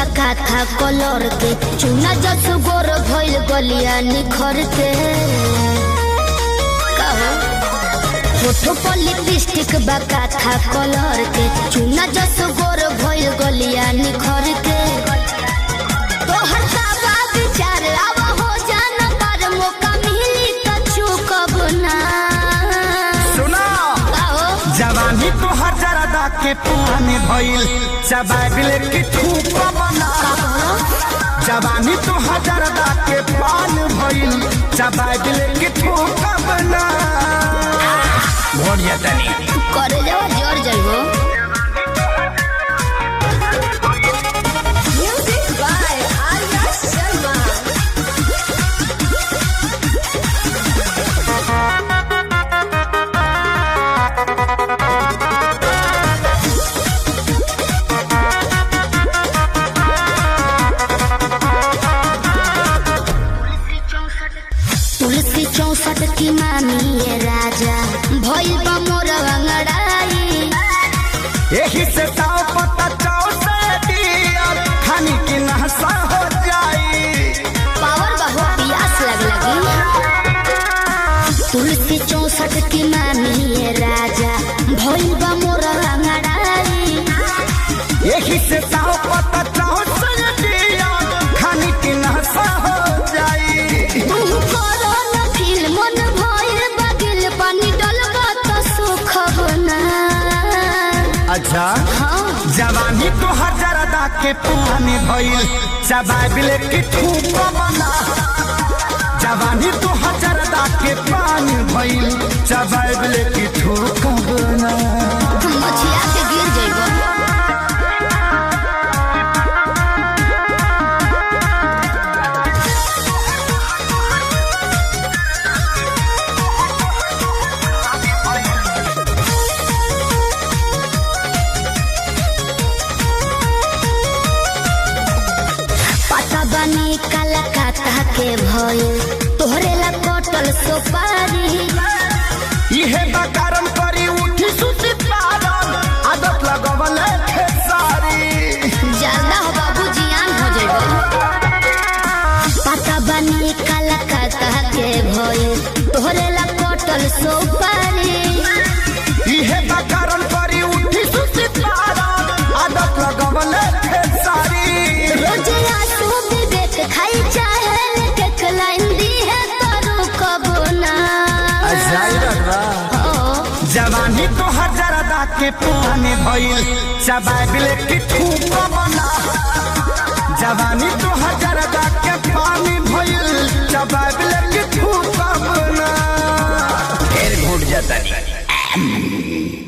बका था कलर के चुना जस गोर भइल गलिया निखर के फोटो पर लिपस्टिक बका था कलर के चुना जस गोर भइल गलिया निखर के तोहर सावा विचार आवा हो जाना पर मौका मिली त चुकब ना सुना जवानी तो हजारदा के पानी भइल चबाबिल की थूक बना जवानी तो हजारदा के पान भइल चबाबिल की थूक बना भोर जतनी करे जाओ जोर जाइबो म्यूजिक बाय आर्या शर्मा तुलसी 64 की मामी ये राजा भइल बा मोर अंगड़ाई यही से ताव पता चाव से दिया खानी की नहसा हो जाई पावर बहु प्यास लगी तुलसी 64 की मामी ये राजा भइल बा मोर अंगड़ाई यही से ताव पता चाव से दिया खानी की नहसा हो जाई अच्छा हाँ। जवानी तो हजारदा के पानी भइल चबाबिल की थूक बना जवानी तो हजारदा के पानी भइल चबाबिल की थूक बना मछिया के गिर जाइबो बनी कलकत्ता के भइल तोहरे ला कटल सोपारी इहे बकारम करी उठी सुती पारन आदत लगवल खेसारी ज्यादा हो बाबू जियान हो जाइबो पता बनी कलकत्ता के भइल तोहरे ला कटल सोपारी इहे बकारम करी उठी सुती पारन आदत लगवल खेसारी रोज खाई चाहे केक लाइन दी है तो कबो ना जवानी तो हजारदा के पानी भइल चबाबिल की थूक बना जवानी तो हजारदा के पानी भइल चबाबिल की थूक बना फिर घुट जाता नहीं